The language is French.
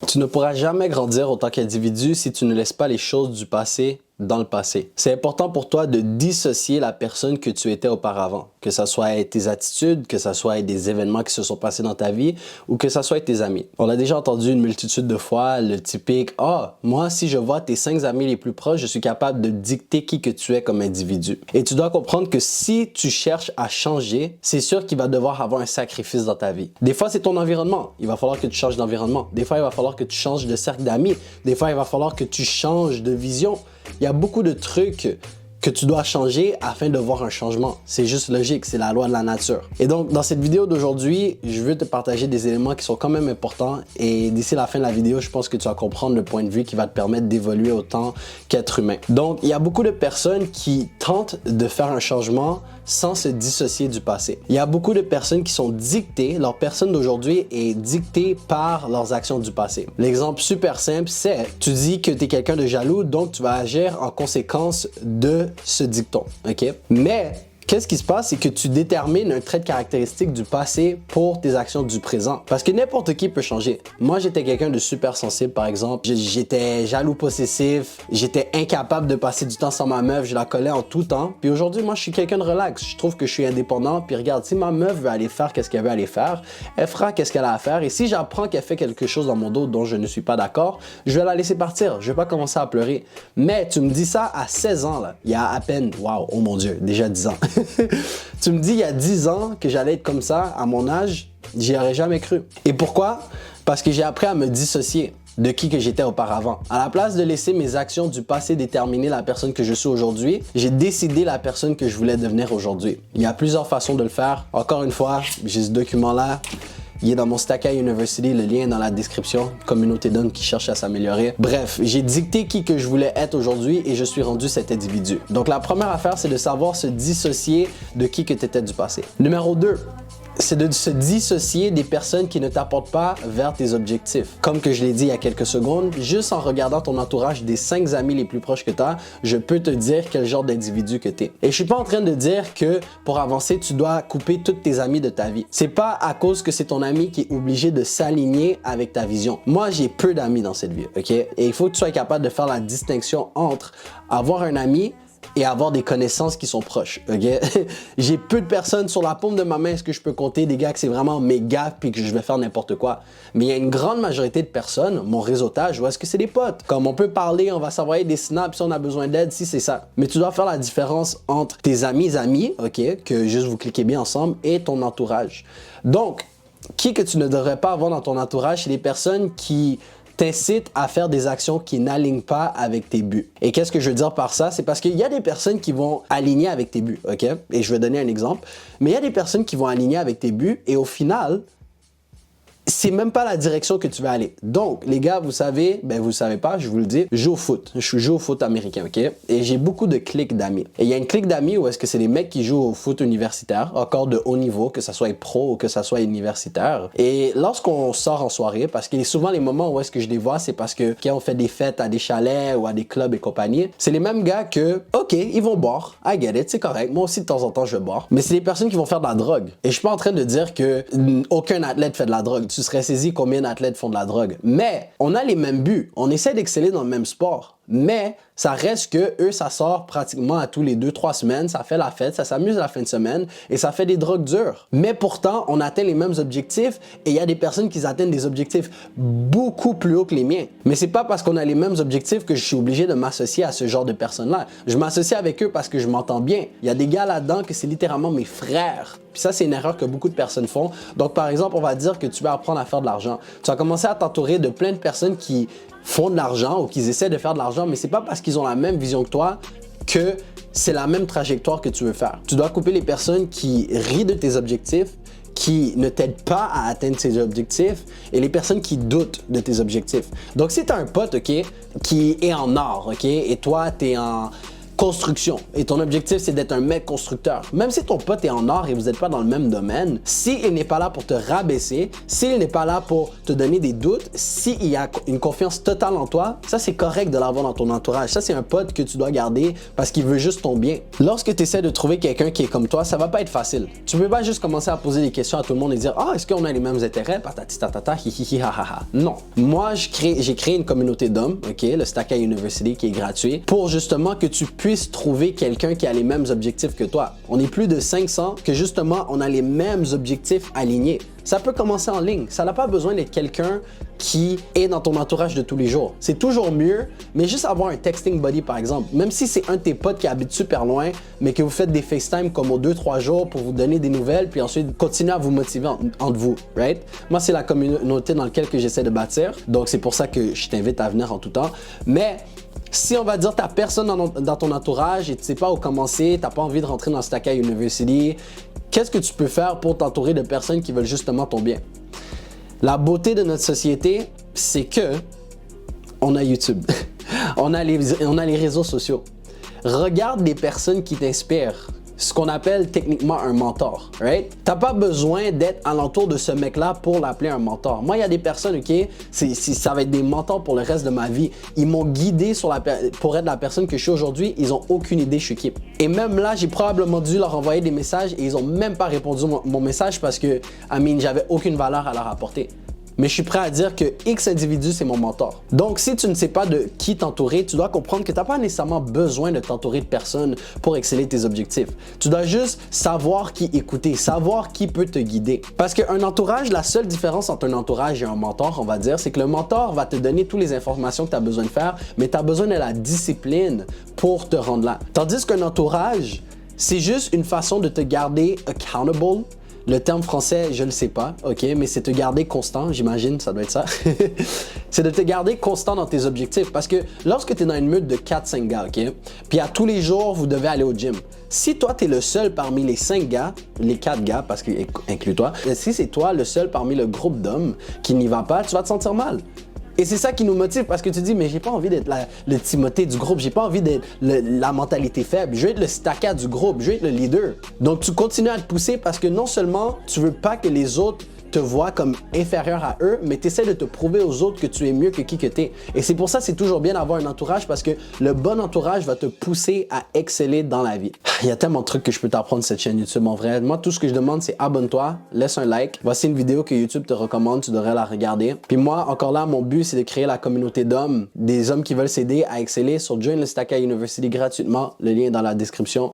Tu ne pourras jamais grandir autant qu'individu si tu ne laisses pas les choses du passé dans le passé. C'est important pour toi de dissocier la personne que tu étais auparavant, que ce soit tes attitudes, que ce soit des événements qui se sont passés dans ta vie ou que ce soit tes amis. On a déjà entendu une multitude de fois le typique « Ah, moi, si je vois tes 5 amis les plus proches, je suis capable de dicter qui que tu es comme individu. » Et tu dois comprendre que si tu cherches à changer, c'est sûr qu'il va devoir avoir un sacrifice dans ta vie. Des fois, c'est ton environnement. Il va falloir que tu changes d'environnement. Des fois, il va falloir que tu changes de cercle d'amis. Des fois, il va falloir que tu changes de vision. Il y a beaucoup de trucs que tu dois changer afin de voir un changement. C'est juste logique, c'est la loi de la nature. Et donc, dans cette vidéo d'aujourd'hui, je veux te partager des éléments qui sont quand même importants et d'ici la fin de la vidéo, je pense que tu vas comprendre le point de vue qui va te permettre d'évoluer autant qu'être humain. Donc, il y a beaucoup de personnes qui tentent de faire un changement sans se dissocier du passé. Il y a beaucoup de personnes qui sont dictées, leur personne d'aujourd'hui est dictée par leurs actions du passé. L'exemple super simple, c'est tu dis que tu es quelqu'un de jaloux, donc tu vas agir en conséquence de ce dicton, ok? Mais qu'est-ce qui se passe, c'est que tu détermines un trait de caractéristique du passé pour tes actions du présent. Parce que n'importe qui peut changer. Moi, j'étais quelqu'un de super sensible, par exemple. J'étais jaloux possessif. J'étais incapable de passer du temps sans ma meuf. Je la collais en tout temps. Puis aujourd'hui, moi, je suis quelqu'un de relax. Je trouve que je suis indépendant. Puis regarde, si ma meuf veut aller faire qu'est-ce qu'elle veut aller faire, elle fera qu'est-ce qu'elle a à faire. Et si j'apprends qu'elle fait quelque chose dans mon dos dont je ne suis pas d'accord, je vais la laisser partir. Je vais pas commencer à pleurer. Mais tu me dis ça à 16 ans, là. Il y a à peine, waouh, oh mon Dieu, déjà 10 ans. Tu me dis il y a 10 ans que j'allais être comme ça à mon âge, j'y aurais jamais cru. Et pourquoi? Parce que j'ai appris à me dissocier de qui que j'étais auparavant. À la place de laisser mes actions du passé déterminer la personne que je suis aujourd'hui, j'ai décidé la personne que je voulais devenir aujourd'hui. Il y a plusieurs façons de le faire. Encore une fois, j'ai ce document-là. Il est dans mon Stackeye University, le lien est dans la description. Communauté d'hommes qui cherchent à s'améliorer. Bref, j'ai dicté qui que je voulais être aujourd'hui et je suis rendu cet individu. Donc la première affaire, c'est de savoir se dissocier de qui que tu étais du passé. Numéro 2. C'est de se dissocier des personnes qui ne t'apportent pas vers tes objectifs. Comme que je l'ai dit il y a quelques secondes, juste en regardant ton entourage des 5 amis les plus proches que tu as, je peux te dire quel genre d'individu que tu es. Et je suis pas en train de dire que pour avancer, tu dois couper tous tes amis de ta vie. C'est pas à cause que c'est ton ami qui est obligé de s'aligner avec ta vision. Moi, j'ai peu d'amis dans cette vie, ok? Et il faut que tu sois capable de faire la distinction entre avoir un ami et avoir des connaissances qui sont proches, ok? J'ai peu de personnes sur la paume de ma main, est-ce que je peux compter des gars que c'est vraiment mes gars puis que je vais faire n'importe quoi? Mais il y a une grande majorité de personnes, mon réseautage, où est-ce que c'est des potes? Comme on peut parler, on va s'envoyer des snaps si on a besoin d'aide, si c'est ça. Mais tu dois faire la différence entre tes amis, ok? Que juste vous cliquez bien ensemble, et ton entourage. Donc, qui que tu ne devrais pas avoir dans ton entourage, c'est les personnes qui t'incite à faire des actions qui n'alignent pas avec tes buts. Et qu'est-ce que je veux dire par ça? C'est parce qu'il y a des personnes qui vont aligner avec tes buts, ok? Et je vais donner un exemple. Mais il y a des personnes qui vont aligner avec tes buts et au final, c'est même pas la direction que tu vas aller. Donc, les gars, vous savez, vous savez pas, je vous le dis, je joue au foot. Je joue au foot américain, ok? Et j'ai beaucoup de cliques d'amis. Et il y a une clique d'amis où est-ce que c'est des mecs qui jouent au foot universitaire, encore de haut niveau, que ça soit pro ou que ça soit universitaire. Et lorsqu'on sort en soirée, parce que souvent les moments où est-ce que je les vois, c'est parce que quand on fait des fêtes à des chalets ou à des clubs et compagnie, c'est les mêmes gars que, ok, ils vont boire, I get it, c'est correct. Moi aussi, de temps en temps, je bois. Mais c'est des personnes qui vont faire de la drogue. Et je suis pas en train de dire que aucun athlète fait de la drogue. Tu serais saisi combien d'athlètes font de la drogue. Mais on a les mêmes buts. On essaie d'exceller dans le même sport. Mais ça reste que eux, ça sort pratiquement à tous les 2-3 semaines. Ça fait la fête, ça s'amuse la fin de semaine et ça fait des drogues dures. Mais pourtant, on atteint les mêmes objectifs et il y a des personnes qui atteignent des objectifs beaucoup plus hauts que les miens. Mais c'est pas parce qu'on a les mêmes objectifs que je suis obligé de m'associer à ce genre de personnes-là. Je m'associe avec eux parce que je m'entends bien. Il y a des gars là-dedans que c'est littéralement mes frères. Puis ça, c'est une erreur que beaucoup de personnes font. Donc, par exemple, on va dire que tu vas apprendre à faire de l'argent. Tu vas commencer à t'entourer de plein de personnes qui font de l'argent ou qui essaient de faire de l'argent, mais c'est pas parce qu'ils ont la même vision que toi que c'est la même trajectoire que tu veux faire. Tu dois couper les personnes qui rient de tes objectifs, qui ne t'aident pas à atteindre tes objectifs et les personnes qui doutent de tes objectifs. Donc, si tu as un pote, ok, qui est en or, ok, et toi, tu es construction et ton objectif c'est d'être un mec constructeur, même si ton pote est en art et vous n'êtes pas dans le même domaine, s'il n'est pas là pour te rabaisser, s'il n'est pas là pour te donner des doutes, s'il y a une confiance totale en toi, ça c'est correct de l'avoir dans ton entourage. Ça c'est un pote que tu dois garder parce qu'il veut juste ton bien. Lorsque tu essaies de trouver quelqu'un qui est comme toi, ça va pas être facile. Tu peux pas juste commencer à poser des questions à tout le monde et dire est-ce qu'on a les mêmes intérêts, patati tatata, hihihi ha ha ha. Non. Moi j'ai créé une communauté d'hommes, ok, le Stackay University qui est gratuit, pour justement que tu puisses trouver quelqu'un qui a les mêmes objectifs que toi. On est plus de 500 que justement on a les mêmes objectifs alignés. Ça peut commencer en ligne. Ça n'a pas besoin d'être quelqu'un qui est dans ton entourage de tous les jours. C'est toujours mieux, mais juste avoir un texting buddy par exemple. Même si c'est un de tes potes qui habite super loin, mais que vous faites des FaceTime comme aux 2-3 jours pour vous donner des nouvelles, puis ensuite continuer à vous motiver entre vous, right? Moi, c'est la communauté dans laquelle j'essaie de bâtir. Donc, c'est pour ça que je t'invite à venir en tout temps. Mais si on va dire t'as personne dans ton entourage et tu sais pas où commencer, t'as pas envie de rentrer dans Stackay University, qu'est-ce que tu peux faire pour t'entourer de personnes qui veulent justement ton bien? La beauté de notre société, c'est que on a YouTube, on a les réseaux sociaux. Regarde les personnes qui t'inspirent. Ce qu'on appelle techniquement un mentor, right? T'as pas besoin d'être alentour de ce mec-là pour l'appeler un mentor. Moi, il y a des personnes, ok, ça va être des mentors pour le reste de ma vie. Ils m'ont guidé pour être la personne que je suis aujourd'hui. Ils ont aucune idée je suis qui. Et même là, j'ai probablement dû leur envoyer des messages et ils ont même pas répondu mon message parce que, j'avais aucune valeur à leur apporter. Mais je suis prêt à dire que X individu, c'est mon mentor. Donc, si tu ne sais pas de qui t'entourer, tu dois comprendre que tu n'as pas nécessairement besoin de t'entourer de personnes pour exceller tes objectifs. Tu dois juste savoir qui écouter, savoir qui peut te guider. Parce qu'un entourage, la seule différence entre un entourage et un mentor, on va dire, c'est que le mentor va te donner toutes les informations que tu as besoin de faire, mais tu as besoin de la discipline pour te rendre là. Tandis qu'un entourage, c'est juste une façon de te garder accountable. Le terme français, je ne le sais pas, ok, mais c'est te garder constant, j'imagine, ça doit être ça. C'est de te garder constant dans tes objectifs parce que lorsque tu es dans une meute de 4-5 gars, ok, puis à tous les jours, vous devez aller au gym. Si toi, tu es le seul parmi les 5 gars, les 4 gars, parce que inclus-toi, si c'est toi le seul parmi le groupe d'hommes qui n'y va pas, tu vas te sentir mal. Et c'est ça qui nous motive parce que tu dis, mais j'ai pas envie d'être le Timothée du groupe, j'ai pas envie d'être la mentalité faible, je veux être le Stacka du groupe, je veux être le leader. Donc tu continues à te pousser parce que non seulement tu veux pas que les autres te voient comme inférieur à eux, mais tu essaies de te prouver aux autres que tu es mieux que qui que tu es. Et c'est pour ça que c'est toujours bien d'avoir un entourage parce que le bon entourage va te pousser à exceller dans la vie. Il y a tellement de trucs que je peux t'apprendre sur cette chaîne YouTube, en vrai. Moi, tout ce que je demande, c'est abonne-toi, laisse un like. Voici une vidéo que YouTube te recommande, tu devrais la regarder. Puis moi, encore là, mon but, c'est de créer la communauté d'hommes, des hommes qui veulent s'aider à exceller sur Join le Stackay University gratuitement. Le lien est dans la description.